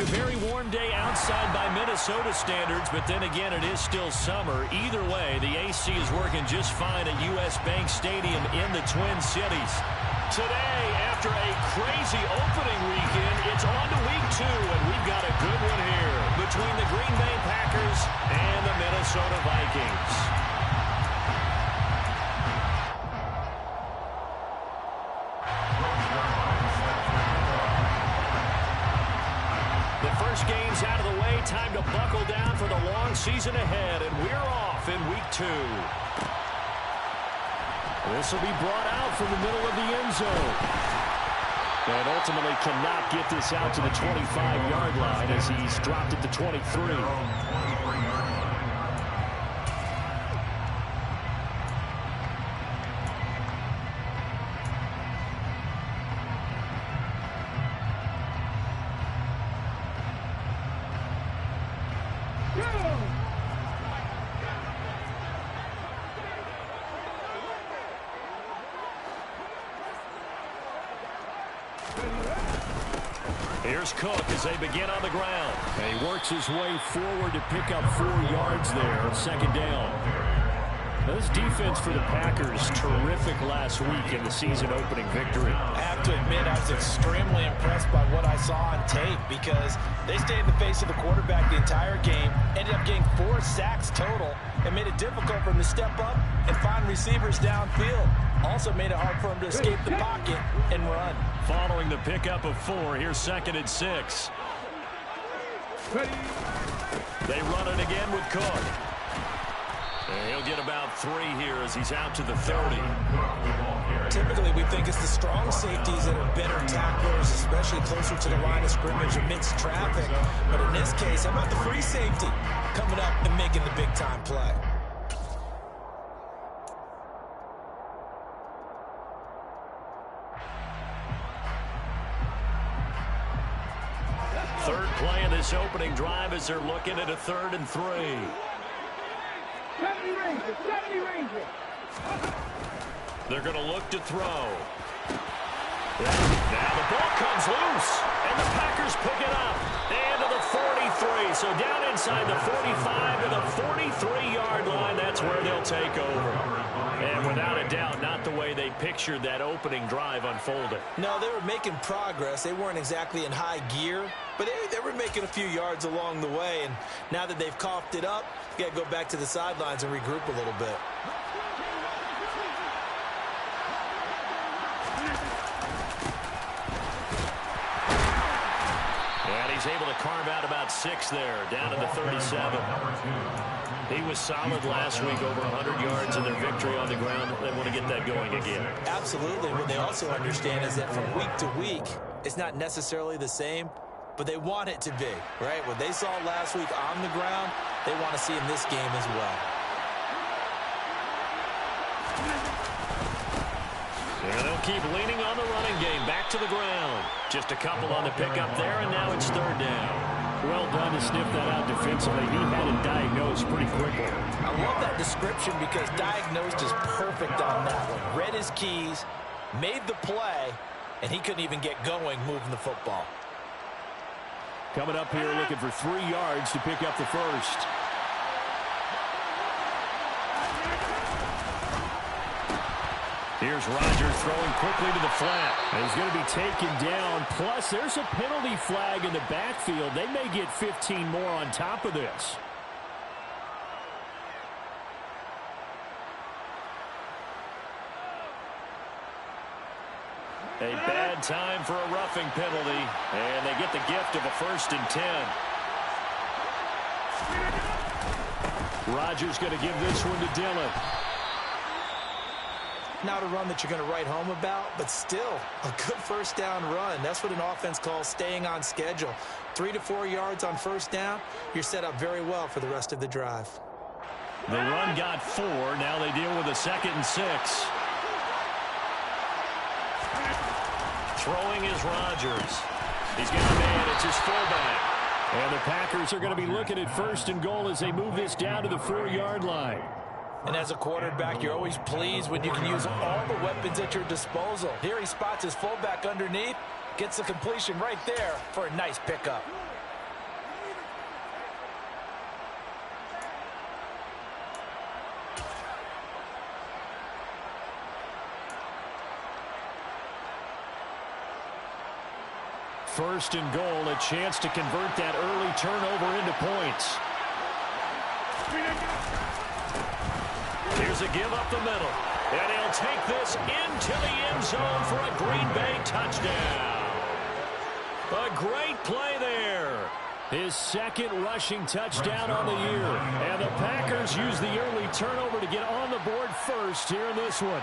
very warm day outside by Minnesota standards, but then again, it is still summer. Either way, the AC is working just fine at U.S. Bank Stadium in the Twin Cities. Today, after a crazy opening weekend, it's on to week 2, and we've got a good one here between the Green Bay Packers and the Minnesota Vikings. The first game's out of the way. Time to buckle down for the long season ahead, and we're off in week 2. This will be brought out from the middle of the end zone. And ultimately cannot get this out to the 25-yard line as he's dropped at the 23. Here's Cook as they begin on the ground. And he works his way forward to pick up 4 yards there on second down. This defense for the Packers, terrific last week in the season-opening victory. I have to admit, I was extremely impressed by what I saw on tape because they stayed in the face of the quarterback the entire game, ended up getting 4 sacks total, and made it difficult for him to step up and find receivers downfield. Also made it hard for him to escape the pocket and run. Following the pickup of 4, here's 2nd and 6. They run it again with Cook. And he'll get about 3 here as he's out to the 30. Typically, we think it's the strong safeties that are better tacklers, especially closer to the line of scrimmage amidst traffic. But in this case, how about the free safety coming up and making the big-time play? Third play of this opening drive as they're looking at a 3rd and 3. 70 Ranger. They're going to look to throw. Now the ball comes loose, and the Packers pick it up. And to the 43. So down inside the 45 to the 43-yard line. That's where they'll take over. And without a doubt, not the way they pictured that opening drive unfolded. No, they were making progress. They weren't exactly in high gear, but they were making a few yards along the way. And now that they've coughed it up, you got to go back to the sidelines and regroup a little bit. And he's able to carve out about 6 there, down to the 37. He was solid last week, over 100 yards in their victory on the ground. They want to get that going again. Absolutely. What they also understand is that from week to week, it's not necessarily the same, but they want it to be, right? What they saw last week on the ground, they want to see in this game as well. Yeah, they'll keep leaning on the running game. Back to the ground. Just a couple on the pickup there, and now it's 3rd down. Well done to sniff that out defensively. He had it diagnosed pretty quickly. I love that description because diagnosed is perfect on that one. Read his keys, made the play, and he couldn't even get going moving the football. Coming up here looking for 3 yards to pick up the first. Here's Rodgers throwing quickly to the flat. And he's going to be taken down. Plus, there's a penalty flag in the backfield. They may get 15 more on top of this. A bad time for a roughing penalty. And they get the gift of a 1st and 10. Rodgers going to give this one to Dillon. Not a run that you're going to write home about, but still a good 1st down run. That's what an offense calls staying on schedule. 3 to 4 yards on 1st down, you're set up very well for the rest of the drive. The run got 4. Now they deal with a 2nd and 6. Throwing is Rodgers. He's got a man. It's his fullback. And the Packers are going to be looking at 1st and goal as they move this down to the 4-yard line. And as a quarterback, you're always pleased when you can use all the weapons at your disposal. Here he spots his fullback underneath, gets the completion right there for a nice pickup. 1st and goal, a chance to convert that early turnover into points. Here's a give up the middle. And he'll take this into the end zone for a Green Bay touchdown. A great play there. His 2nd rushing touchdown on the year. And the Packers use the early turnover to get on the board first here in this one.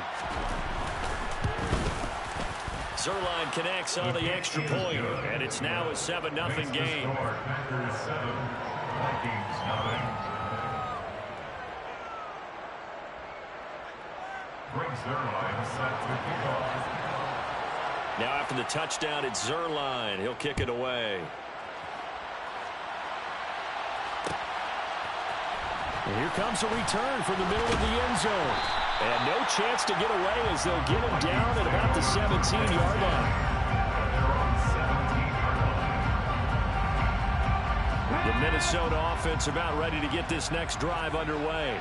Zerline connects on the extra point, and it's now a 7-0 game. Packers 7, Vikings 9. Greg Zerline set to kick off. Now after the touchdown, it's Zerline. He'll kick it away. And here comes a return from the middle of the end zone. And no chance to get away as they'll get him down at about the 17-yard line. The Minnesota offense about ready to get this next drive underway.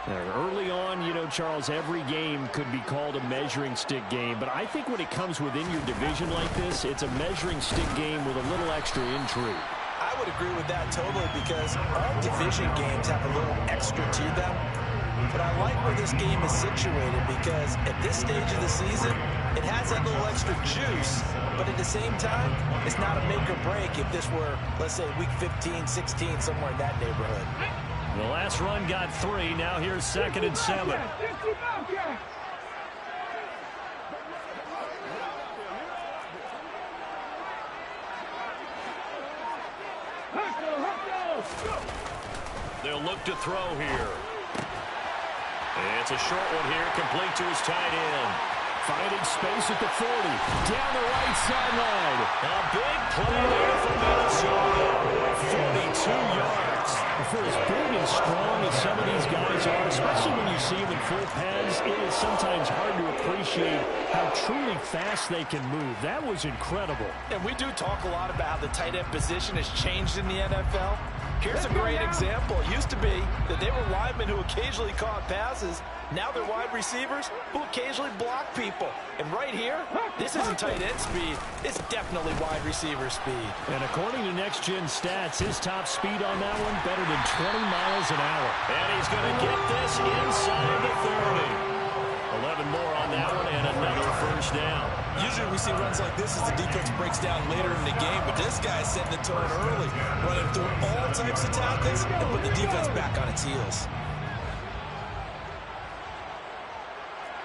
Early on, you know, Charles, every game could be called a measuring stick game. But I think when it comes within your division like this, it's a measuring stick game with a little extra intrigue. I would agree with that totally because our division games have a little extra to them. But I like where this game is situated because at this stage of the season, it has that little extra juice. But at the same time, it's not a make or break if this were, let's say, week 15, 16, somewhere in that neighborhood. The last run got 3. Now here's 2nd and 7. They'll look to throw here. It's a short one here, complete to his tight end. Finding space at the 40. Down the right sideline. A big play there for Minnesota. 42 yards. For as big and strong as some of these guys are, especially when you see them in full pads, it is sometimes hard to appreciate how truly fast they can move. That was incredible. And we do talk a lot about how the tight end position has changed in the NFL. Here's a great example. It used to be that they were linemen who occasionally caught passes. Now they're wide receivers who occasionally block people. And right here, this isn't tight end speed. It's definitely wide receiver speed. And according to Next Gen Stats, his top speed on that one better than 20 miles an hour. And he's going to get this inside the 30. 11 more on that one and another first down. Usually we see runs like this as the defense breaks down later in the game, but this guy's setting the tone early, running through all types of tackles and put the defense back on its heels.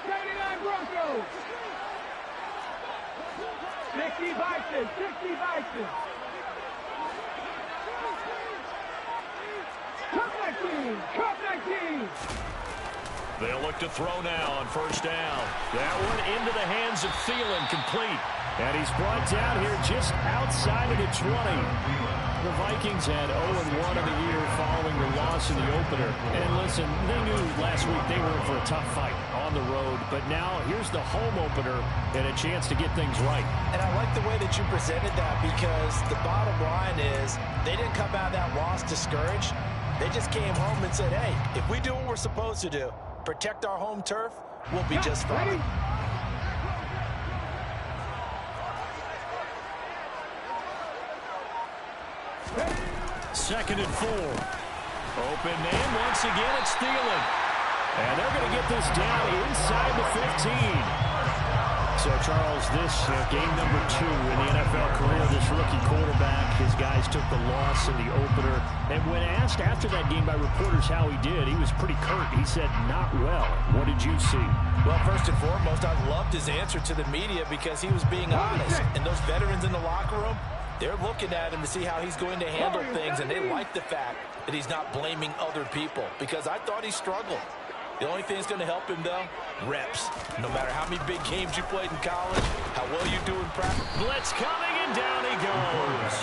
99 Broncos. 60 Vikings. 60 Vikings. Cup 19. Cup 19. They'll look to throw now on first down. That one into the hands of Thielen, complete. And he's brought down here just outside of the 20. The Vikings had 0-1 in the year following the loss in the opener. And listen, they knew last week they were in for a tough fight on the road. But now here's the home opener and a chance to get things right. And I like the way that you presented that because the bottom line is they didn't come out of that loss discouraged. They just came home and said, hey, if we do what we're supposed to do, protect our home turf, we'll be just fine. Second and 4. Open man. Once again, it's Thielen. And they're going to get this down inside the 15. So, Charles, this game number 2 in the NFL career, this rookie quarterback, his guys took the loss in the opener. And when asked after that game by reporters how he did, he was pretty curt. He said, not well. What did you see? Well, first and foremost, I loved his answer to the media because he was being honest. And those veterans in the locker room, they're looking at him to see how he's going to handle things, and they like the fact that he's not blaming other people because I thought he struggled. The only thing that's going to help him, though, reps. No matter how many big games you played in college, how well you do in practice. Blitz coming, and down he goes.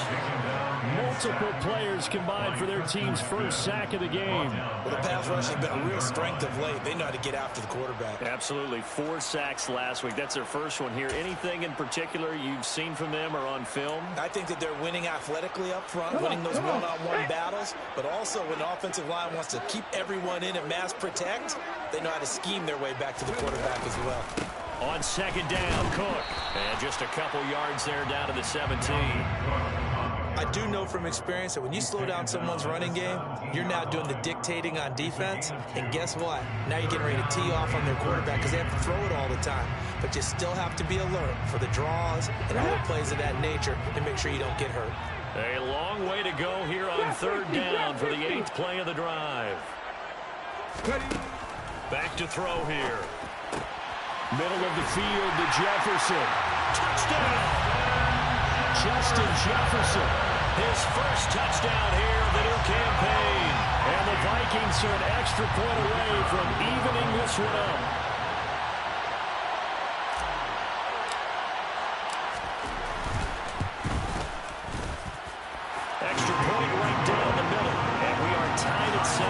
Multiple players combined for their team's first sack of the game. Well, the pass rush has been a real strength of late. They know how to get after the quarterback. Absolutely. 4 sacks last week. That's their first one here. Anything in particular you've seen from them or on film? I think that they're winning athletically up front, winning those one-on-one battles, but also when the offensive line wants to keep everyone in and mass protect, they know how to scheme their way back to the quarterback as well. On second down, Cook. And just a couple yards there down to the 17. I do know from experience that when you slow down someone's running game, you're now doing the dictating on defense. And guess what? Now you're getting ready to tee off on their quarterback because they have to throw it all the time. But you still have to be alert for the draws and other plays of that nature to make sure you don't get hurt. A long way to go here on third down for the 8th play of the drive. Back to throw here. Middle of the field to Jefferson. Touchdown! Justin Jefferson, his first touchdown here of the new campaign. And the Vikings are an extra point away from evening this one up. Extra point right down the middle, and we are tied at 7.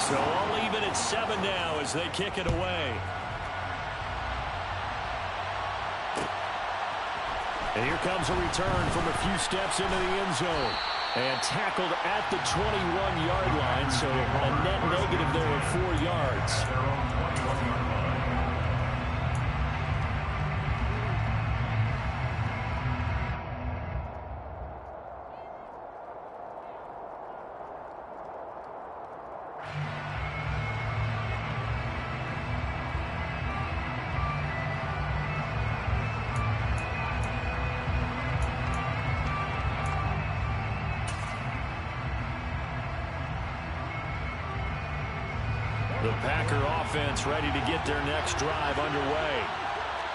So all even at 7 now as they kick it away. And here comes a return from a few steps into the end zone. And tackled at the 21-yard line, so a net negative there of 4 yards. The Packer offense ready to get their next drive underway.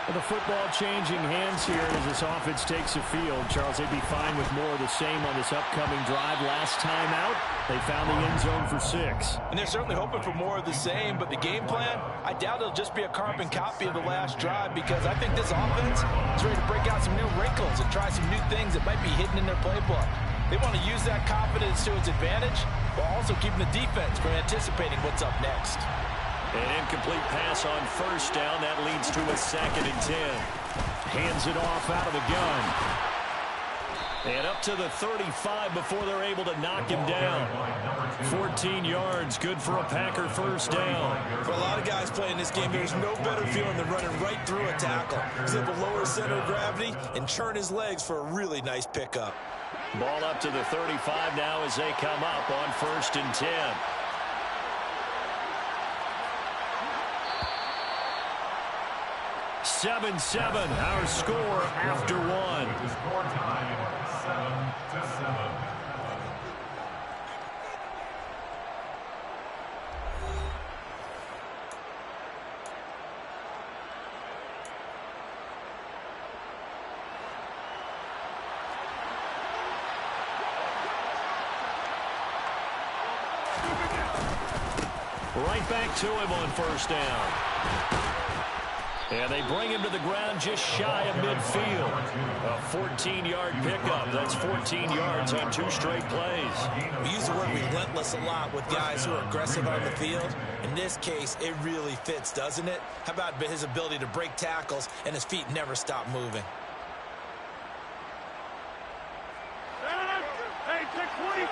Well, the football changing hands here as this offense takes the field. Charles, they'd be fine with more of the same on this upcoming drive. Last time out, they found the end zone for 6. And they're certainly hoping for more of the same, but the game plan, I doubt it'll just be a carbon copy of the last drive because I think this offense is ready to break out some new wrinkles and try some new things that might be hidden in their playbook. They want to use that confidence to its advantage while also keeping the defense from anticipating what's up next. An incomplete pass on first down. That leads to a 2nd and 10. Hands it off out of the gun. And up to the 35 before they're able to knock him down. 14 yards, good for a Packer first down. For a lot of guys playing this game, there's no better feeling than running right through a tackle. He's able to lower his center of gravity and churn his legs for a really nice pickup. Ball up to the 35 now as they come up on 1st and 10. Seven, our score after 1. Score time 7-7. Right back to him on first down. And they bring him to the ground just shy of midfield. A 14-yard pickup. That's 14 yards on 2 straight plays. We use the word relentless a lot with guys who are aggressive on the field. In this case, it really fits, doesn't it? How about his ability to break tackles and his feet never stop moving? Hey, check 26.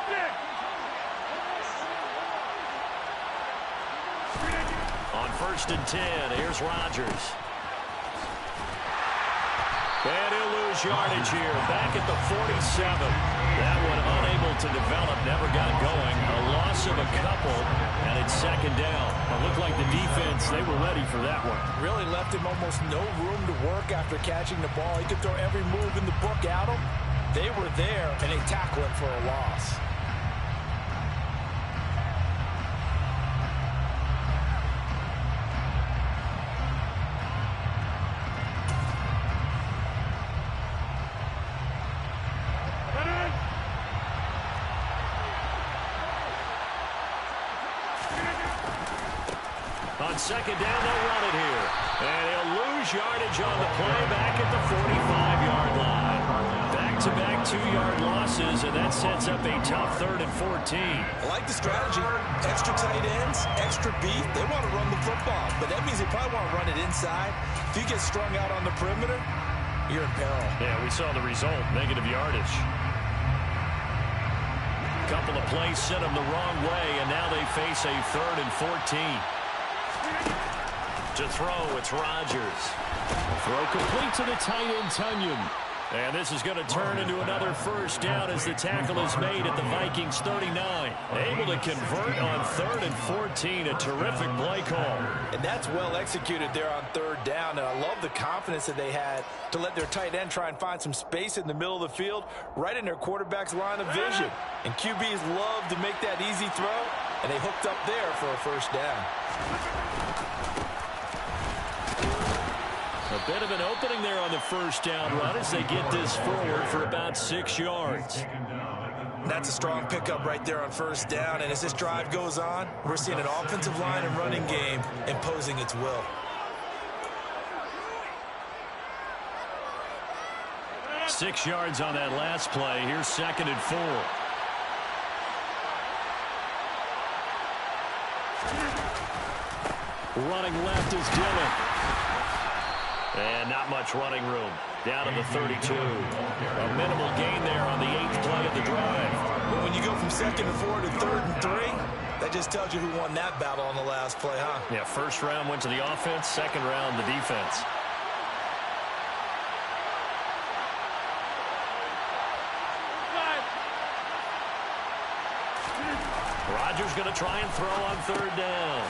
On 1st and 10, here's Rodgers. And he'll lose yardage here. Back at the 47. That one unable to develop, never got going. A loss of a couple, and it's 2nd down. It looked like the defense, they were ready for that one. Really left him almost no room to work after catching the ball. He could throw every move in the book at him. They were there, and they tackled him for a loss. On 2nd down, they'll run it here. And he'll lose yardage on the play back at the 45-yard line. Back-to-back 2-yard losses, and that sets up a tough 3rd and 14. I like the strategy. Extra tight ends, extra beef. They want to run the football, but that means they probably want to run it inside. If you get strung out on the perimeter, you're in peril. Yeah, we saw the result, negative yardage. couple of plays sent them the wrong way, and now they face a 3rd and 14. To throw, it's Rodgers. Throw complete to the tight end, Tunyon. And this is going to turn into another first down as the tackle is made at the Vikings 39. Able to convert on 3rd and 14. A terrific play call. And that's well executed there on 3rd down. And I love the confidence that they had to let their tight end try and find some space in the middle of the field, right in their quarterback's line of vision. And QBs love to make that easy throw, and they hooked up there for a first down. A bit of an opening there on the first down run as they get this forward for about 6 yards. That's a strong pickup right there on first down. And as this drive goes on, we're seeing an offensive line and running game imposing its will. Six yards on that last play. Here's 2nd and 4. Running left is Dillon. And not much running room. Down to the 32. A minimal gain there on the 8th play of the drive. But when you go from 2nd and 4 to 3rd and 3, that just tells you who won that battle on the last play, huh? Yeah, first round went to the offense, second round the defense. Rodgers going to try and throw on 3rd down.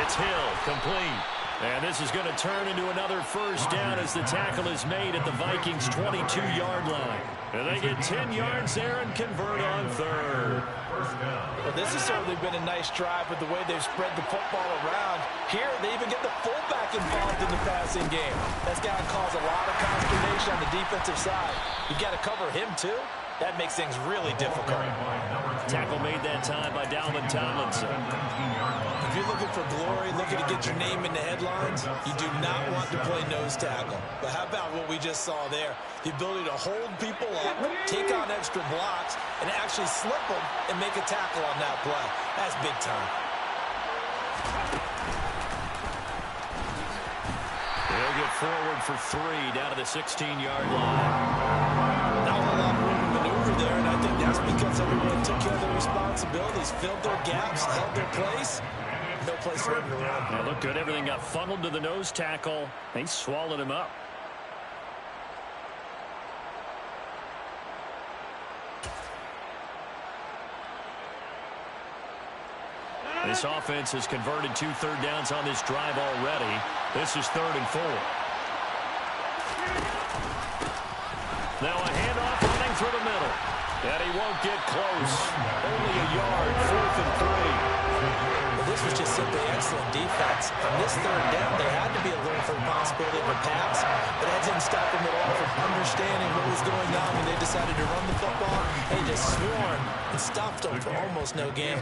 It's Hill, complete. And this is going to turn into another first down as the tackle is made at the Vikings' 22-yard line. And they get 10 yards there and convert on 3rd. Well, this has certainly been a nice drive with the way they've spread the football around. Here, they even get the fullback involved in the passing game. That's got to cause a lot of consternation on the defensive side. You've got to cover him, too. That makes things really difficult. Tackle made that time by Dalvin Tomlinson. If you're looking for glory, looking to get your name in the headlines, you do not want to play nose tackle. But how about what we just saw there? The ability to hold people up, take on extra blocks, and actually slip them and make a tackle on that play. That's big time. They'll get forward for 3 down to the 16-yard line. Not a lot of room to maneuver there, and I think that's because everyone took care of their responsibilities, filled their gaps, held their place. No place for him to run. That looked good. Everything got funneled to the nose tackle. They swallowed him up. This offense has converted 2 third downs on this drive already. This is 3rd and 4. Now a handoff running through the middle. And he won't get close. Only a yard, 4th and 3. Well, this was just simply excellent defense. On this 3rd down, there had to be a little for the possibility of a pass, but that didn't stop them at all from understanding what was going on when they decided to run the football. They just swarmed and stopped them for almost no gain.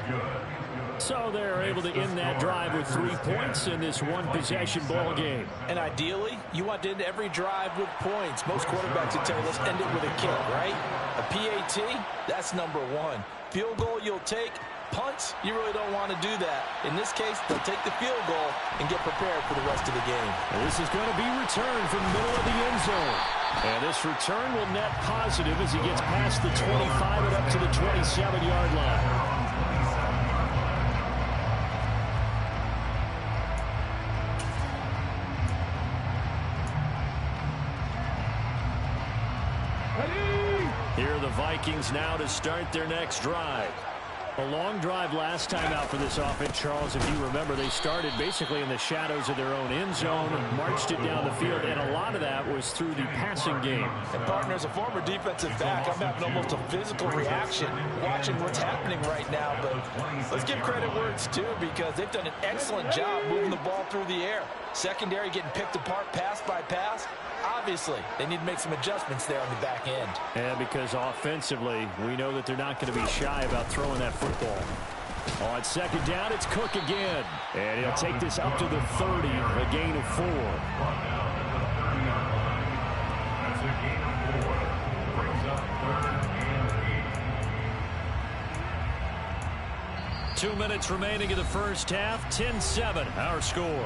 So they're able to end that drive with 3 points in this one-possession ball game. And ideally, you want to end every drive with points. Most quarterbacks would tell you, let's end it with a kick, right? A PAT, that's number 1. Field goal you'll take. Punts, you really don't want to do that. In this case, they'll take the field goal and get prepared for the rest of the game. And this is going to be returned from the middle of the end zone. And this return will net positive as he gets past the 25 and up to the 27-yard line. Here are the Vikings now to start their next drive. A long drive last time out for this offense, Charles. If you remember, they started basically in the shadows of their own end zone, marched it down the field, and a lot of that was through the passing game. And partner, as a former defensive back, I'm having almost a physical reaction watching what's happening right now. But let's give credit where it's due, because they've done an excellent job moving the ball through the air. Secondary getting picked apart pass by pass. Obviously, they need to make some adjustments there on the back end. And because offensively, we know that they're not going to be shy about throwing that football. On 2nd down, it's Cook again. And he'll take this up to the 30, a gain of 4. That's a gain of 4. Brings up 3rd and 8. 2 minutes remaining in the first half. 10-7, our score.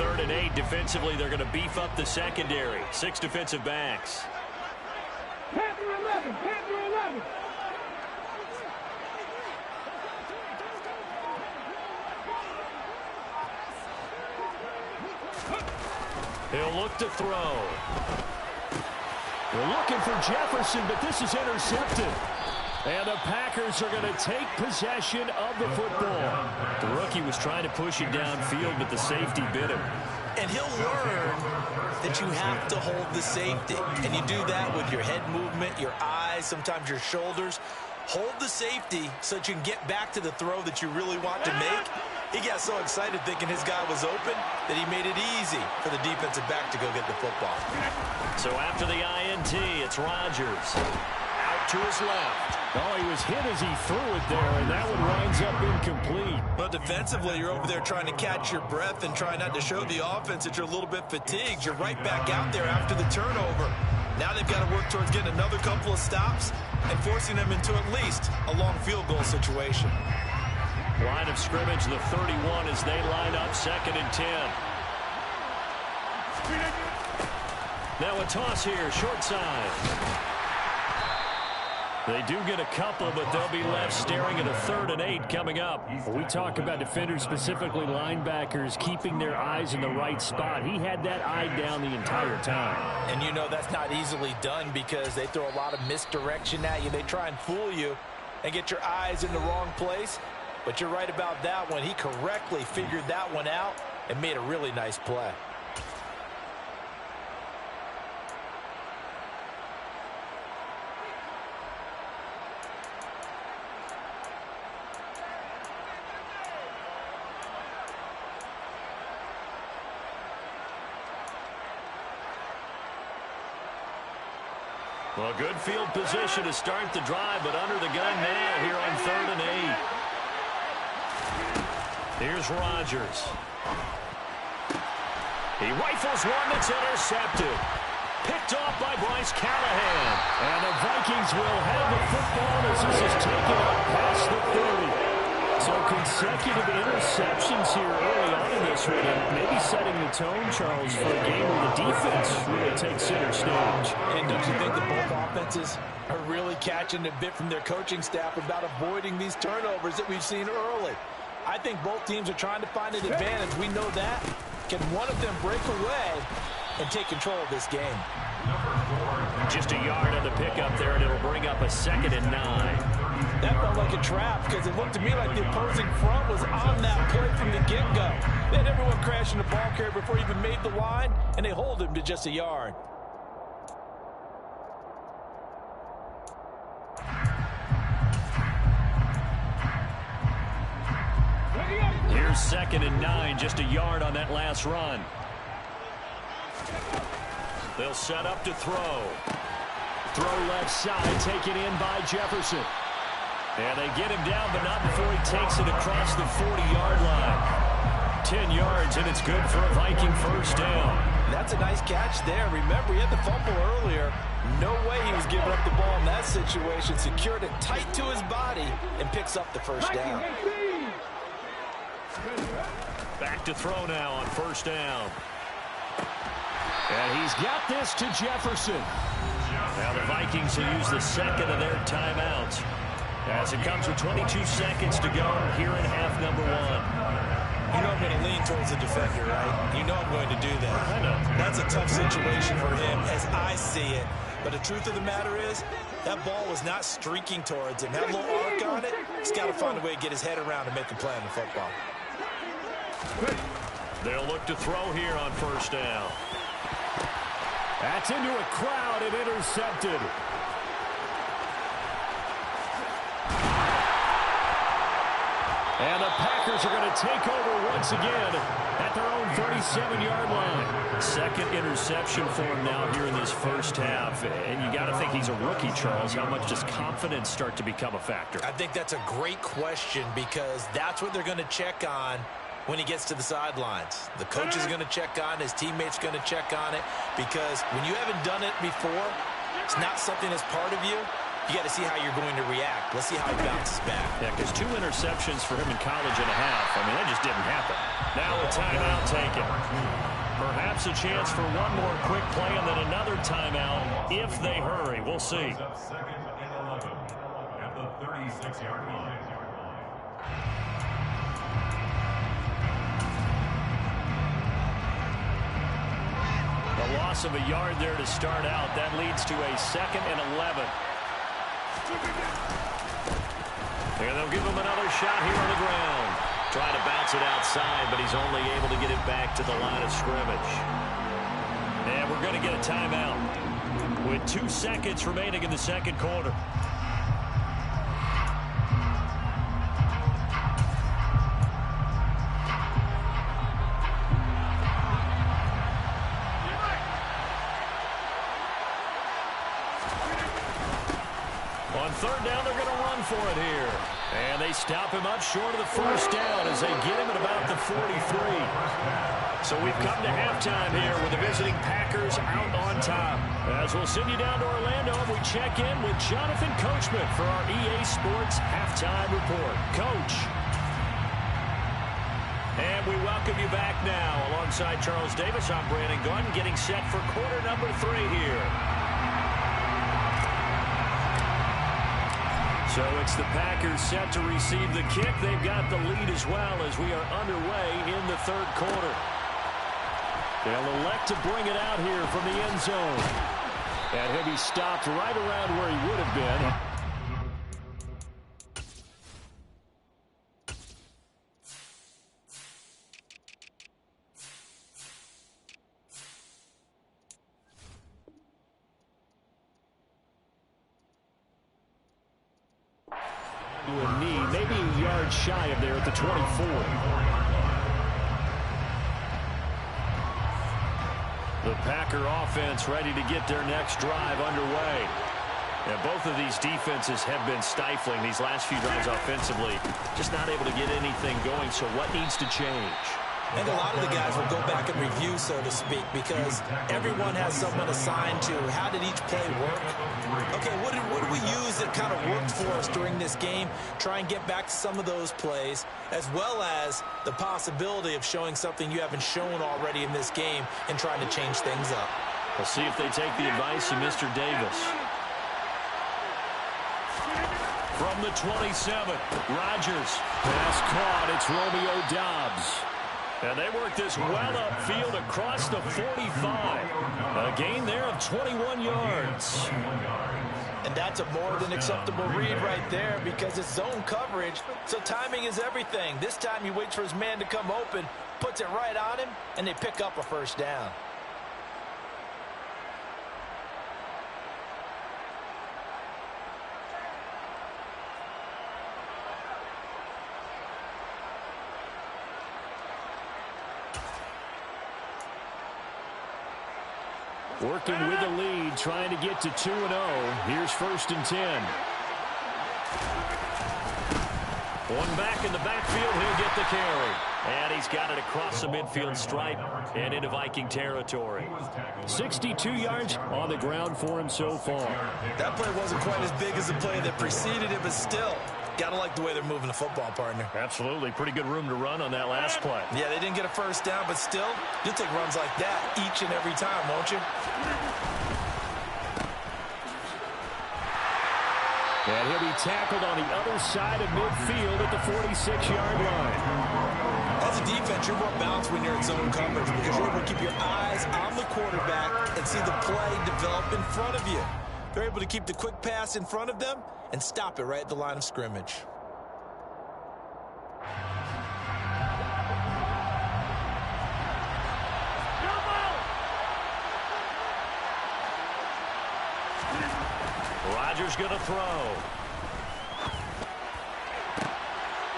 3rd and 8. Defensively, they're going to beef up the secondary. 6 defensive backs. Panther 11, Panther 11. He'll look to throw. They're looking for Jefferson, but this is intercepted. And the Packers are going to take possession of the football. The rookie was trying to push it downfield, but the safety bit him. And he'll learn that you have to hold the safety. And you do that with your head movement, your eyes, sometimes your shoulders. Hold the safety so that you can get back to the throw that you really want to make. He got so excited thinking his guy was open that he made it easy for the defensive back to go get the football. So after the INT, it's Rodgers. Out to his left. Oh, he was hit as he threw it there, and that one winds up incomplete. But defensively, you're over there trying to catch your breath and try not to show the offense that you're a little bit fatigued. You're right back out there after the turnover. Now they've got to work towards getting another couple of stops and forcing them into at least a long field goal situation. Line of scrimmage, the 31, as they line up 2nd and 10. Now a toss here, short side. They do get a couple, but they'll be left staring at a 3rd and 8 coming up. We talk about defenders, specifically linebackers, keeping their eyes in the right spot. He had that eye down the entire time. And you know that's not easily done because they throw a lot of misdirection at you. They try and fool you and get your eyes in the wrong place. But you're right about that one. He correctly figured that one out and made a really nice play. Well, good field position to start the drive, but under the gun now here on 3rd and 8. Here's Rodgers. He rifles one that's intercepted. Picked off by Bryce Callahan. And the Vikings will have the football as this is taken up past the 30. So consecutive interceptions here early on in this one, and maybe setting the tone, Charles, for a game where the defense really takes center stage. And don't you think that both offenses are really catching a bit from their coaching staff about avoiding these turnovers that we've seen early? I think both teams are trying to find an advantage. We know that. Can one of them break away and take control of this game? Just a yard on the pickup there, and it'll bring up a 2nd and 9. That felt like a trap because it looked to me like the opposing front was on that play from the get-go. They had everyone crashing the ball carrier before he even made the line, and they hold him to just a yard. Here's 2nd and 9, just a yard on that last run. They'll set up to throw. Throw left side, taken in by Jefferson. And they get him down, but not before he takes it across the 40-yard line. 10 yards, and it's good for a Viking first down. That's a nice catch there. Remember, he had the fumble earlier. No way he was giving up the ball in that situation. Secured it tight to his body and picks up the first down. Back to throw now on 1st down. And he's got this to Jefferson. Now the Vikings will use the 2nd of their timeouts as it comes with 22 seconds to go here in half number 1. You know I'm going to lean towards the defender, right? You know I'm going to do that. I know. That's a tough situation for him as I see it. But the truth of the matter is, that ball was not streaking towards him. That little arc on it, he's got to find a way to get his head around and make a play on the football. They'll look to throw here on 1st down. That's into a crowd and intercepted. And the Packers are going to take over once again at their own 37-yard line. 2nd interception for him now here in this first half. And you got to think he's a rookie, Charles. How much does confidence start to become a factor? I think that's a great question because that's what they're going to check on when he gets to the sidelines. The coach is going to check on it. His teammates going to check on it because when you haven't done it before, it's not something that's part of you. you got to see how you're going to react. Let's see how he bounces back. Yeah, because 2 interceptions for him in college and a half. I mean, that just didn't happen. Now a timeout taken. Perhaps a chance for one more quick play and then another timeout if they hurry. We'll see. Second and 11 at the 36-yard line. A loss of a yard there to start out. That leads to a 2nd and 11. And they'll give him another shot here on the ground. Trying to bounce it outside, but he's only able to get it back to the line of scrimmage. And we're going to get a timeout with 2 seconds remaining in the second quarter. On 3rd down, they're going to run for it here. And they stop him up short of the first down as they get him at about the 43. So we've come to halftime here with the visiting Packers out on top. As we'll send you down to Orlando, we check in with Jonathan Coachman for our EA Sports Halftime Report. Coach. And we welcome you back now. Alongside Charles Davis, I'm Brandon Gunn, getting set for quarter number 3 here. So it's the Packers set to receive the kick. They've got the lead as well as we are underway in the 3rd quarter. They'll elect to bring it out here from the end zone. And he'll be stopped right around where he would have been. A knee, maybe a yard shy of there at the 24. The Packer offense ready to get their next drive underway. And both of these defenses have been stifling these last few drives offensively. Just not able to get anything going, so what needs to change? And a lot of the guys will go back and review, so to speak, because everyone has someone assigned to how did each play work. Okay, what did we use that kind of worked for us during this game? Try and get back to some of those plays, as well as the possibility of showing something you haven't shown already in this game and trying to change things up. We'll see if they take the advice of Mr. Davis. From the 27, Rodgers. Pass caught. It's Romeo Doubs. And they work this well upfield across the 45. A gain there of 21 yards. And that's a more than acceptable read right there because it's zone coverage, so timing is everything. This time he waits for his man to come open, puts it right on him, and they pick up a first down. Working with the lead, trying to get to 2-0. Here's 1st and 10. One back in the backfield, he'll get the carry. And he's got it across the midfield stripe and into Viking territory. 62 yards on the ground for him so far. That play wasn't quite as big as the play that preceded it, but still, gotta like the way they're moving the football, partner. Absolutely. Pretty good room to run on that last play. Yeah, they didn't get a first down, but still, you'll take runs like that each and every time, won't you? And he'll be tackled on the other side of midfield at the 46-yard line. As a defense, you're more balanced when you're in zone coverage because you're able to keep your eyes on the quarterback and see the play develop in front of you. They're able to keep the quick pass in front of them and stop it right at the line of scrimmage. Rodgers going to throw.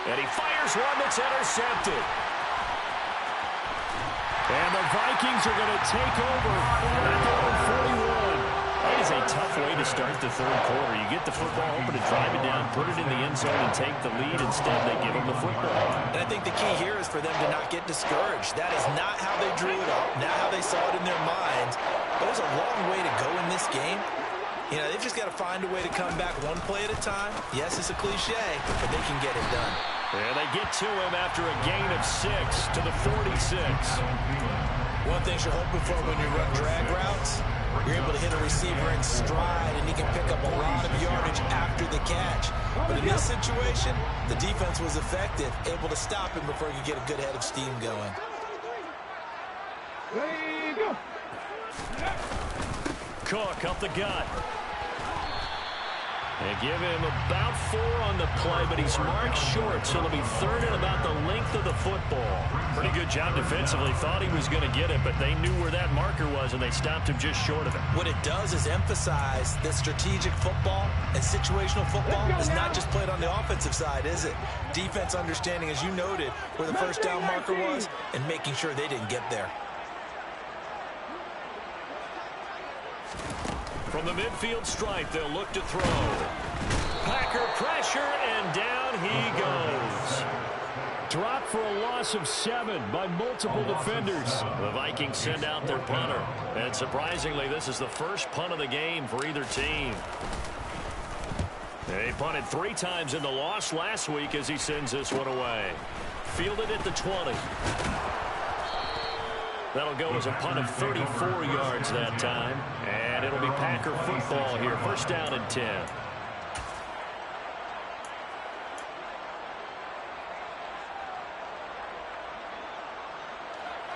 And he fires one that's intercepted. And the Vikings are going to take over at their own 41. That is a tough way to start the 3rd quarter. You get the football open and drive it down, put it in the end zone, and take the lead. Instead, they give them the football. And I think the key here is for them to not get discouraged. That is not how they drew it up, not how they saw it in their minds. But there's a long way to go in this game. You know, they've just got to find a way to come back one play at a time. Yes, it's a cliche, but they can get it done. And they get to him after a gain of 6 to the 46. One thing you're hoping for when you run drag routes, you're able to hit a receiver in stride, and he can pick up a lot of yardage after the catch. But in this situation, the defense was effective, able to stop him before he could get a good head of steam going. Ready, go. Cook up the gut. They give him about 4 on the play, but he's marked short, so it'll be third and about the length of the football. Pretty good job defensively. Thought he was going to get it, but they knew where that marker was, and they stopped him just short of it. What it does is emphasize that strategic football and situational football is not just played on the offensive side, is it? Defense understanding, as you noted, where the first down marker was and making sure they didn't get there. From the midfield stripe, they'll look to throw. Packer pressure, and down he goes. Dropped for a loss of 7 by multiple defenders. The Vikings send out their punter. And surprisingly, this is the first punt of the game for either team. They punted 3 times in the loss last week as he sends this one away. Fielded at the 20. That'll go as a punt of 34 yards that time. And it'll be Packer football here. First down and 10.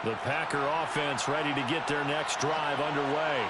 The Packer offense ready to get their next drive underway.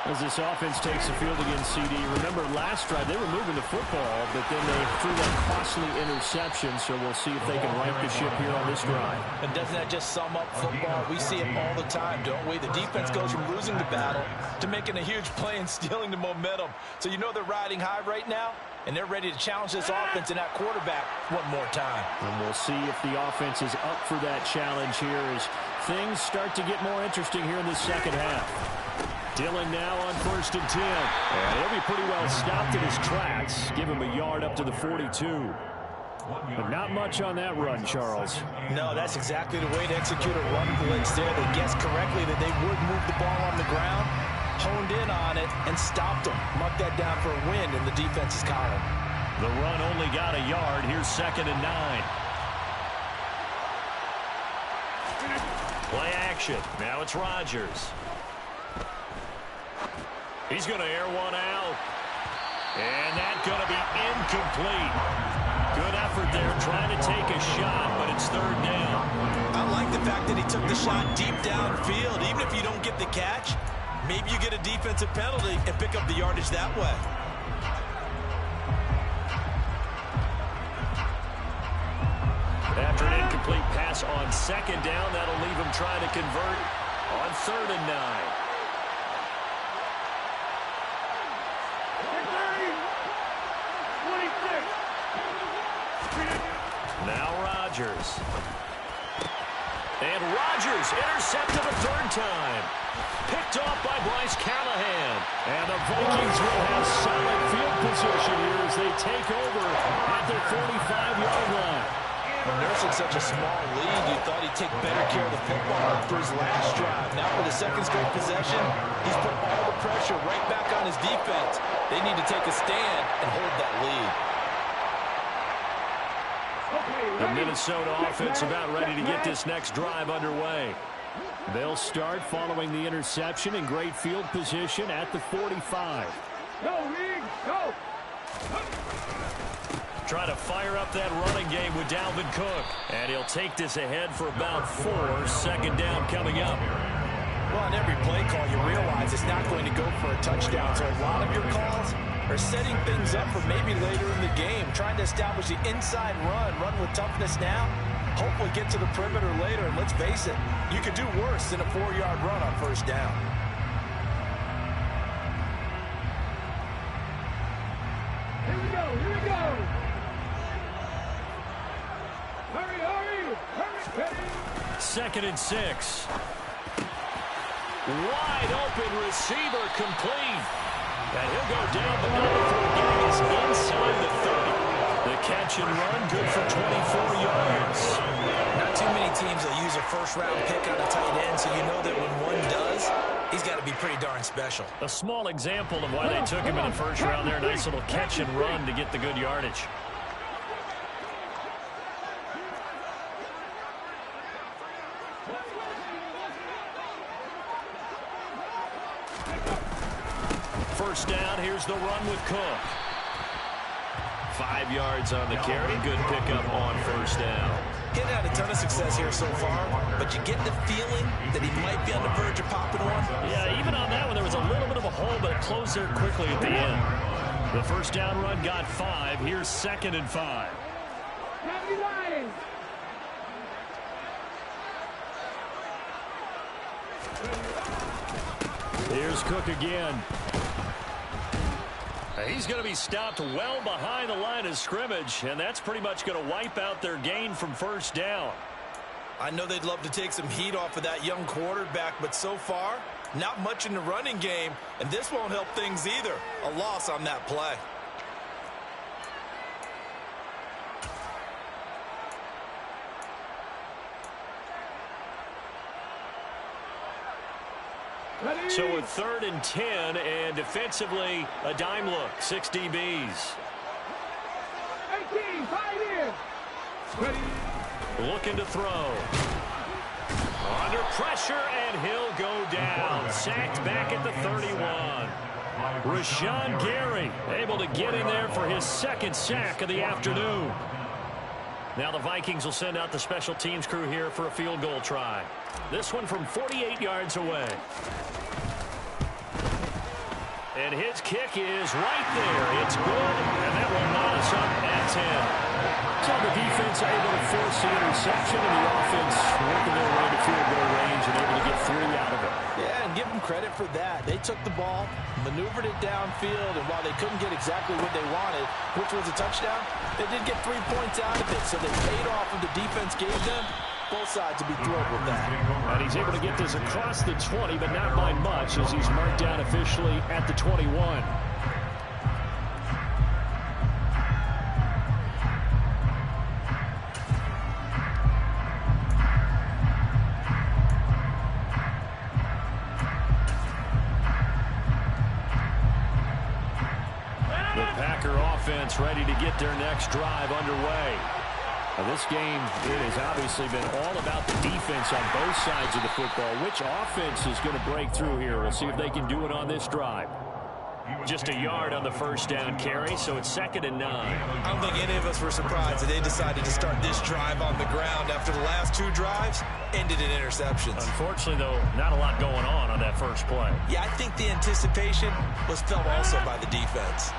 As this offense takes the field against CD, remember last drive they were moving the football, but then they threw that costly interception, so we'll see if they can right the ship here on this drive. And doesn't that just sum up football? We see it all the time, don't we? The defense goes from losing the battle to making a huge play and stealing the momentum. So you know they're riding high right now, and they're ready to challenge this offense and that quarterback one more time. And we'll see if the offense is up for that challenge here as things start to get more interesting here in the second half. Dillon now on 1st and 10. And he'll be pretty well stopped in his tracks. Give him a yard up to the 42. But not much on that run, Charles. No, that's exactly the way to execute a run blitz there. They guessed correctly that they would move the ball on the ground, honed in on it, and stopped them. Marked that down for a win in the defense's column. The run only got a yard. Here's 2nd and 9. Play action. Now it's Rodgers. He's going to air one out. And that's going to be incomplete. Good effort there trying to take a shot, but it's 3rd down. I like the fact that he took the shot deep downfield. Even if you don't get the catch, maybe you get a defensive penalty and pick up the yardage that way. After an incomplete pass on 2nd down, that'll leave him trying to convert on 3rd and 9. Now Rodgers. And Rodgers intercepted a 3rd time. Picked off by Bryce Callahan. And the Vikings will have solid field position here as they take over at their 45-yard line. Nursing such a small lead, you thought he'd take better care of the football after his last drive. Now for the 2nd straight possession, he's put all the pressure right back on his defense. They need to take a stand and hold that lead. The Minnesota offense about ready to get this next drive underway. They'll start following the interception in great field position at the 45. Go, Reed, go. Try to fire up that running game with Dalvin Cook. And he'll take this ahead for about 4. 2nd down coming up. Well, on every play call, you realize it's not going to go for a touchdown. So a lot of your calls are setting things up for maybe later in the game, trying to establish the inside run with toughness now, hopefully get to the perimeter later, and let's face it, you could do worse than a 4-yard run on 1st down. Here we go, here we go. Hurry, hurry, hurry. 2nd and 6. Wide open receiver complete. And he'll go down, but not before getting his inside the 30. The catch and run, good for 24 yards. Not too many teams will use a 1st-round pick on a tight end, so you know that when one does, he's got to be pretty darn special. A small example of why they took him in the first round there. Nice little catch and run to get the good yardage. First down, here's the run with Cook. 5 yards on the carry. Good pickup on first down. He's had a ton of success here so far, but you get the feeling that he might be on the verge of popping one. Yeah, even on that one, there was a little bit of a hole, but it closed there quickly at the end. The first down run got 5. Here's 2nd and 5. Here's Cook again. He's going to be stopped well behind the line of scrimmage, and that's pretty much going to wipe out their gain from first down. I know they'd love to take some heat off of that young quarterback, but so far, not much in the running game, and this won't help things either. A loss on that play. So with 3rd and 10, and defensively, a dime look. 6 DBs. 18, 5 in. Ready. Looking to throw. Under pressure, and he'll go down. Sacked back at the 31. Rashawn Gary able to get in there for his 2nd sack of the afternoon. Now the Vikings will send out the special teams crew here for a field goal try. This one from 48 yards away. And his kick is right there. It's good, and that will knot us up at 10. So the defense able to force the interception, and the offense working their way to field goal range and able to get 3 out of it. Yeah, and give them credit for that. They took the ball, maneuvered it downfield, and while they couldn't get exactly what they wanted, which was a touchdown, they did get 3 points out of it, so they paid off what the defense gave them. Both sides will be thrilled with that. And he's able to get this across the 20, but not by much, as he's marked down officially at the 21. The Packer offense ready to get their next drive underway. Now this game, it has obviously been all about the defense on both sides of the football. Which offense is going to break through here? We'll see if they can do it on this drive. Just a yard on the first down carry, so it's 2nd and 9. I don't think any of us were surprised that they decided to start this drive on the ground after the last 2 drives ended in interceptions. Unfortunately, though, not a lot going on that first play. Yeah, I think the anticipation was felt also by the defense.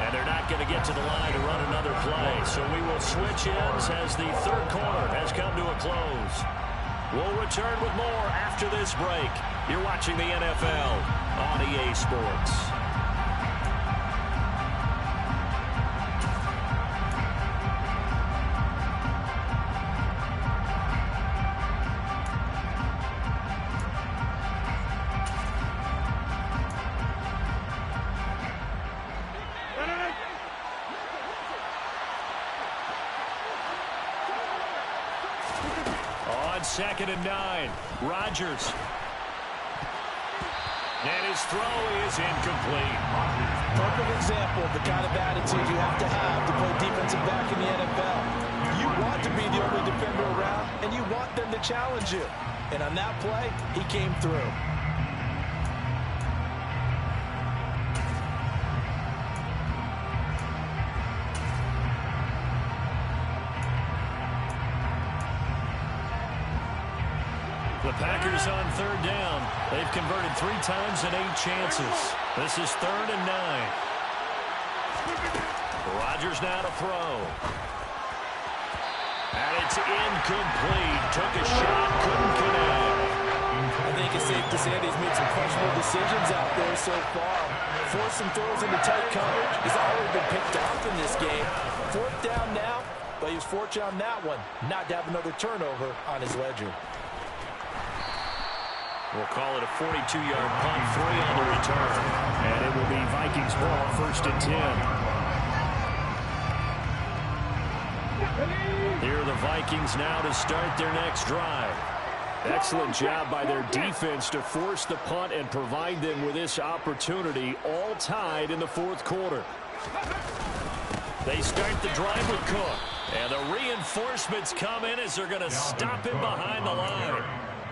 And they're not going to get to the line to run another play. So we will switch ends as the 3rd quarter has come to a close. We'll return with more after this break. You're watching the NFL on EA Sports. On 2nd and 9, Rodgers. And his throw is incomplete. Perfect example of the kind of attitude you have to play defensive back in the NFL. You want to be the only defender around, and you want them to challenge you. And on that play, he came through. The Packers on 3rd down. They've converted 3 times and 8 chances. This is 3rd and 9. Rodgers now to throw. And it's incomplete. Took a shot, couldn't connect. I think it's safe to say that he's made some questionable decisions out there so far. Forcing throws into tight coverage has already been picked off in this game. 4th down now, but he was fortunate on that one not to have another turnover on his ledger. We'll call it a 42-yard punt, 3 on the return. And it will be Vikings ball, 1st and 10. Here are the Vikings now to start their next drive. Excellent job by their defense to force the punt and provide them with this opportunity, all tied in the fourth quarter. They start the drive with Cook. And the reinforcements come in as they're going to stop him behind the line.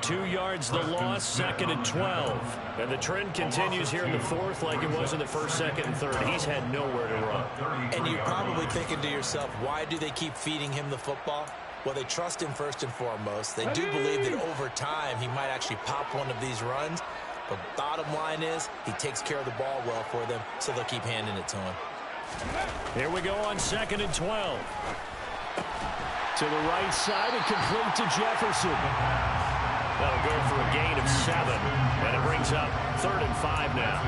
2 yards the loss, second and 12. And the trend continues here in the fourth like it was in the first, second, and third. He's had nowhere to run. And you're probably thinking to yourself, why do they keep feeding him the football? Well, they trust him first and foremost. They do believe that over time he might actually pop one of these runs. But bottom line is he takes care of the ball well for them, so they'll keep handing it to him. Here we go on second and 12. To the right side and complete to Jefferson. That'll go for a gain of 7. And it brings up 3rd and 5 now.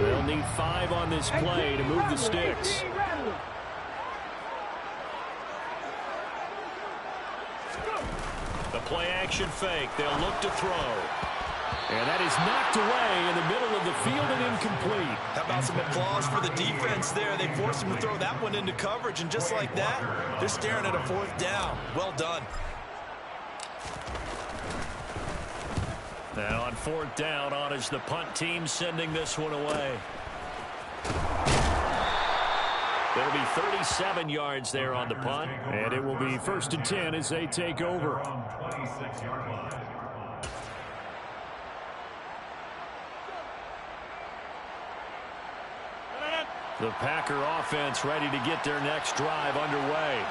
They'll need 5 on this play to move the sticks. The play-action fake. They'll look to throw. And that is knocked away in the middle of the field and incomplete. How about some applause for the defense there? They forced him to throw that one into coverage, and just like that, they're staring at a 4th down. Well done. Now on 4th down, on is the punt team sending this one away. There'll be 37 yards there on the punt. And it will be 1st and 10 as they take over. The Packer offense ready to get their next drive underway.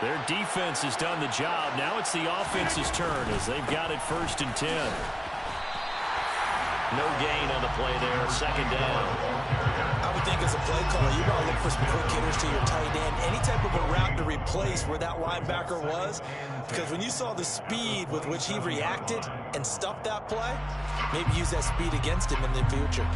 Their defense has done the job. Now it's the offense's turn as they've got it 1st and 10. No gain on the play there, 2nd down. I would think as a play caller, you got to look for some quick hitters to your tight end. Any type of a route to replace where that linebacker was. Because when you saw the speed with which he reacted and stuffed that play, maybe use that speed against him in the future.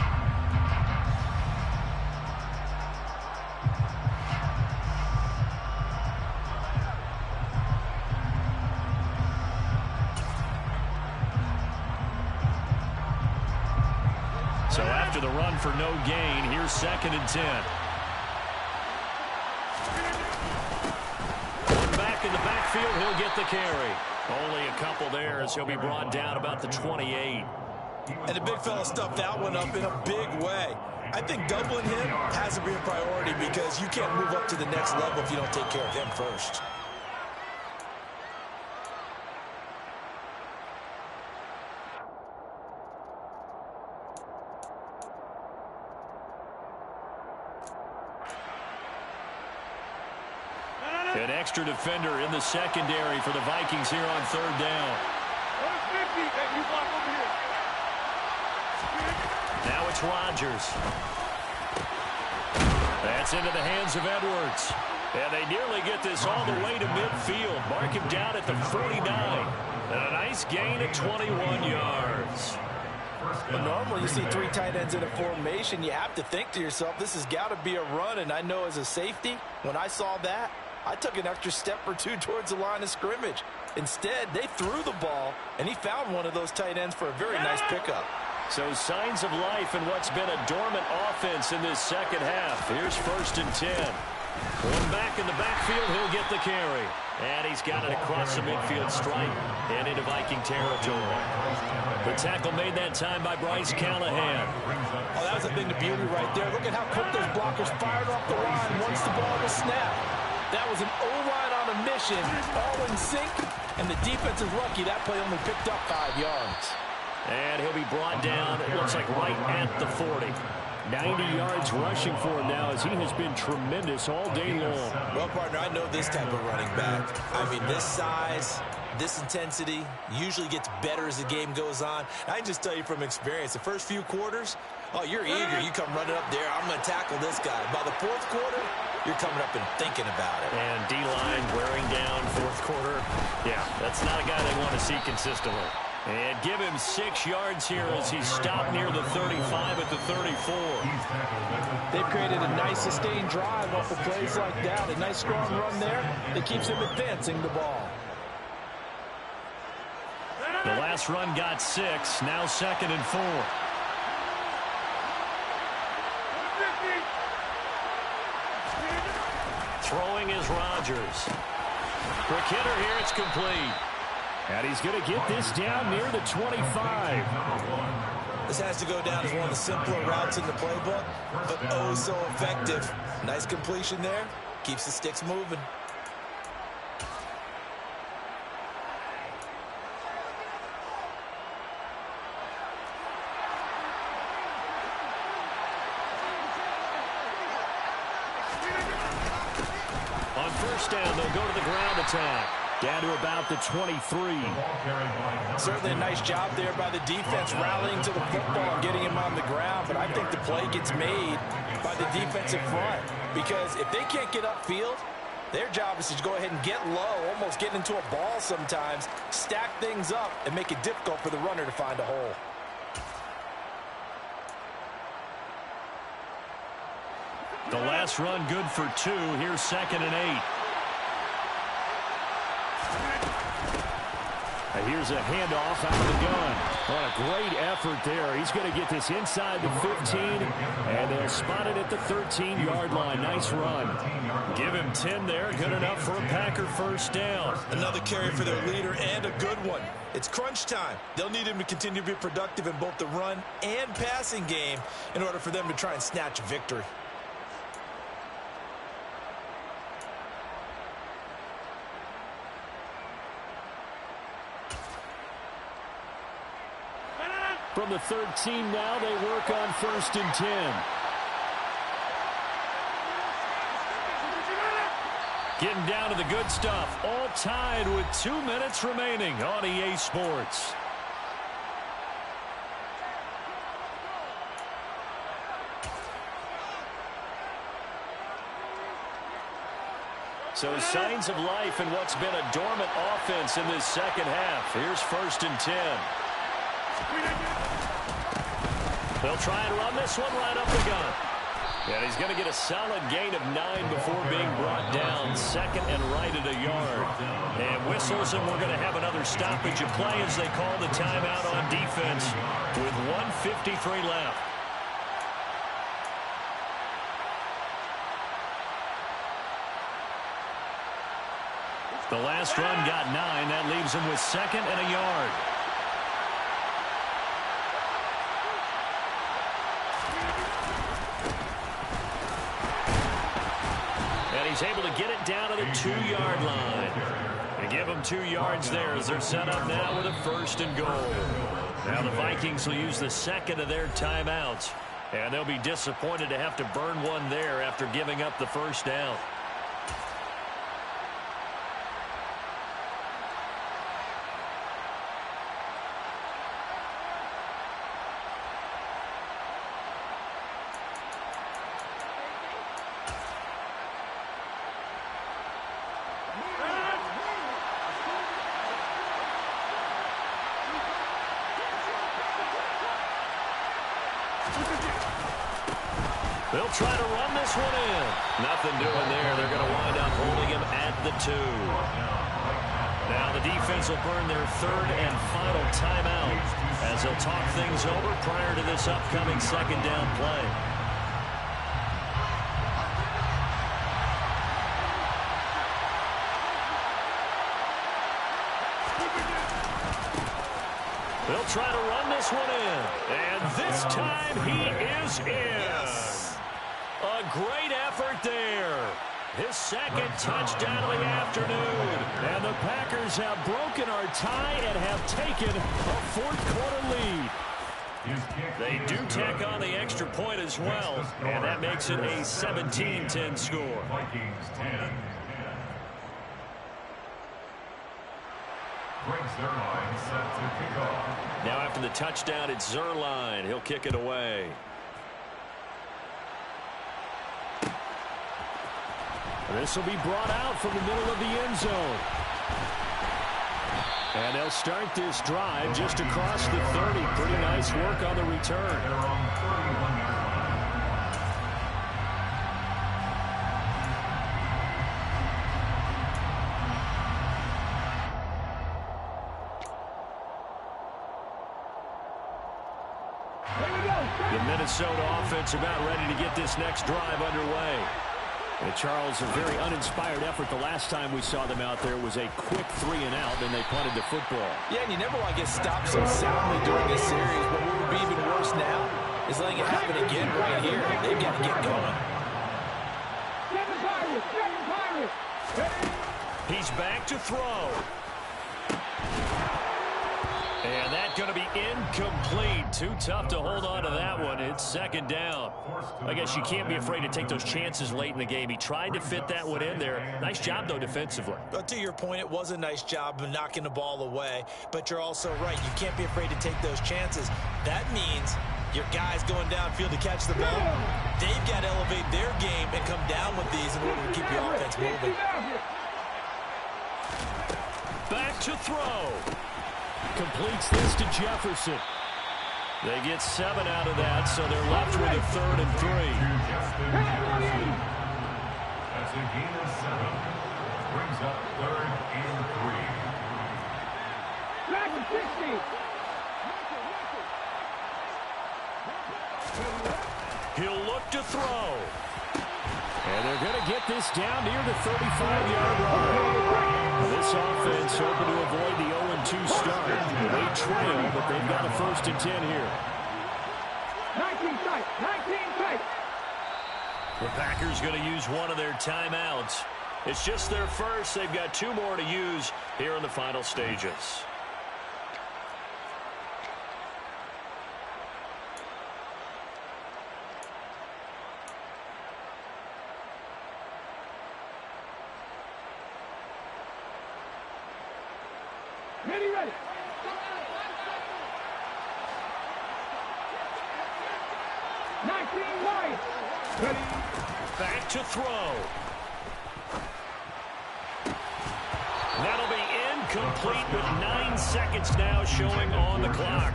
So after the run for no gain, here's 2nd and 10. One back in the backfield, he'll get the carry. Only a couple there as he'll be brought down about the 28. And the big fella stuffed that one up in a big way. I think doubling him has to be a priority because you can't move up to the next level if you don't take care of him first. An extra defender in the secondary for the Vikings here on 3rd down. Now it's Rodgers. That's into the hands of Edwards. And they nearly get this all the way to midfield. Mark him down at the 49. And a nice gain of 21 yards. But normally you see 3 tight ends in a formation, you have to think to yourself, this has got to be a run. And I know as a safety, when I saw that, I took an extra step or 2 towards the line of scrimmage. Instead, they threw the ball, and he found one of those tight ends for a very nice pickup. So signs of life in what's been a dormant offense in this second half. Here's 1st and 10. One back in the backfield, he'll get the carry. And he's got it across the midfield stripe and into Viking territory. The tackle made that time by Bryce Callahan. Oh, that was a thing of beauty right there. Look at how quick those blockers fired off the line once the ball was snapped. That was an O-line on a mission, all in sync, and the defense is lucky that play only picked up 5 yards. And he'll be brought down, it looks like right at the 40. 90 yards rushing for him now as he has been tremendous all day long. Well, partner, I know this type of running back. I mean, this size, this intensity usually gets better as the game goes on. I can just tell you from experience, the first few quarters, oh, you're eager. You come running up there, I'm going to tackle this guy. By the 4th quarter, you're coming up and thinking about it. And D-line wearing down 4th quarter. Yeah, that's not a guy they want to see consistently. And give him 6 yards here as he stopped near the 35 at the 34. They've created a nice sustained drive off of plays like that. A nice strong run there that keeps them advancing the ball. The last run got 6. Now 2nd and 4. Throwing is Rodgers. Quick hitter here. It's complete. And he's going to get this down near the 25. This has to go down as one of the simpler routes in the playbook, but oh so effective. Nice completion there. Keeps the sticks moving. On first down, they'll go to the ground attack. Down to about the 23. Certainly a nice job there by the defense rallying to the football and getting him on the ground, but I think the play gets made by the defensive front because if they can't get upfield, their job is to go ahead and get low, almost get into a ball sometimes, stack things up, and make it difficult for the runner to find a hole. The last run good for 2. Here's 2nd and 8. And here's a handoff out of the gun. What a great effort there. He's going to get this inside the 15, and they'll spot it at the 13-yard line. Nice run. Give him 10 there. Good enough for a Packer first down. Another carry for their leader and a good one. It's crunch time. They'll need him to continue to be productive in both the run and passing game in order for them to try and snatch a victory. From the 13 now, they work on 1st and 10. Getting down to the good stuff. All tied with 2 minutes remaining on EA Sports. So signs of life in what's been a dormant offense in this second half. Here's 1st and 10. They'll try and run this one right up the gun. And he's going to get a solid gain of 9 before being brought down. 2nd and right at a yard. And whistles, and we're going to have another stoppage of play as they call the timeout on defense with 1:53 left. The last run got 9. That leaves him with 2nd and a yard. He's able to get it down to the 2-yard line. And give them 2 yards there as they're set up now with a 1st and goal. Now the Vikings will use the 2nd of their timeouts. And they'll be disappointed to have to burn one there after giving up the 1st down. They'll try to run this one in. Nothing doing there. They're going to wind up holding him at the 2. Now the defense will burn their 3rd and final timeout as they'll talk things over prior to this upcoming 2nd down play. They'll try to run this one in. And this time he is in. Yes. A great effort there. His 2nd touchdown of the afternoon. And the Packers have broken our tie and have taken a 4th-quarter lead. They do tack on the extra point as well. And that makes it a 17-10 score. Vikings 10. Zerline set to kick off. Now after the touchdown, it's Zerline. He'll kick it away. This will be brought out from the middle of the end zone. And they'll start this drive just across the 30. Pretty nice work on the return. The Minnesota offense about ready to get this next drive underway. And Charles, a very uninspired effort. The last time we saw them out there was a quick 3-and-out, and they punted the football. Yeah, and you never want to get stopped so soundly during this series, but what would be even worse now is letting it happen again right here. They've got to get going. He's back to throw. And that's going to be incomplete. Too tough to hold on to that one. It's second down. I guess you can't be afraid to take those chances late in the game. He tried to fit that one in there. Nice job, though, defensively. But to your point, it was a nice job of knocking the ball away. But you're also right. You can't be afraid to take those chances. That means your guys going downfield to catch the ball, they've got to elevate their game and come down with these in order to keep your offense moving. Back to throw. Completes this to Jefferson. They get 7 out of that, so they're left with a 3rd and 3. That's a gain of 7. Brings up 3rd and 3. Back to 60. He'll look to throw. And they're going to get this down near the 35-yard line. This offense hoping to avoid the 0-2 start. They trail, but they've got a 1st and 10 here. 19 tight. 19 tight. The Packers going to use one of their timeouts. It's just their first. They've got 2 more to use here in the final stages. Ready. 19 wide. Ready. Back to throw. That'll be incomplete with 9 seconds now showing on the clock.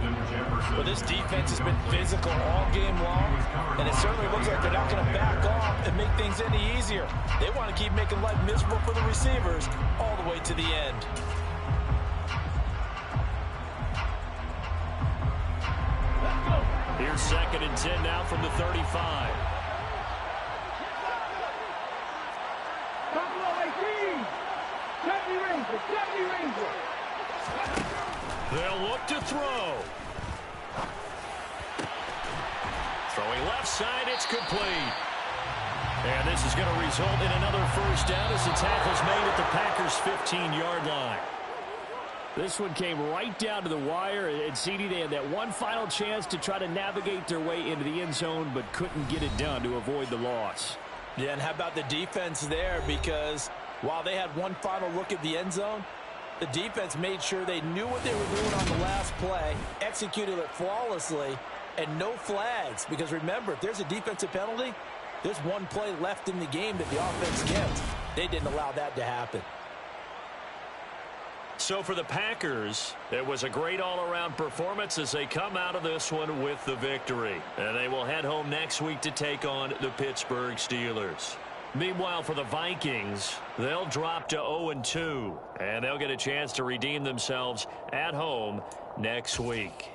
Well, this defense has been physical all game long, and it certainly looks like they're not going to back off and make things any easier. They want to keep making life miserable for the receivers all the way to the end. Here's 2nd and 10 now from the 35. Buffalo 18. 70 Ranger. 70 Ranger. They'll look to throw. Throwing left side, it's complete. And this is going to result in another 1st down as the tackle's made at the Packers' 15-yard line. This one came right down to the wire, and CD, they had that one final chance to try to navigate their way into the end zone, but couldn't get it done to avoid the loss. Yeah, and how about the defense there? Because while they had one final look at the end zone, the defense made sure they knew what they were doing on the last play, executed it flawlessly, and no flags. Because remember, if there's a defensive penalty, there's one play left in the game that the offense gets. They didn't allow that to happen. So for the Packers, it was a great all-around performance as they come out of this one with the victory. And they will head home next week to take on the Pittsburgh Steelers. Meanwhile, for the Vikings, they'll drop to 0-2, and they'll get a chance to redeem themselves at home next week.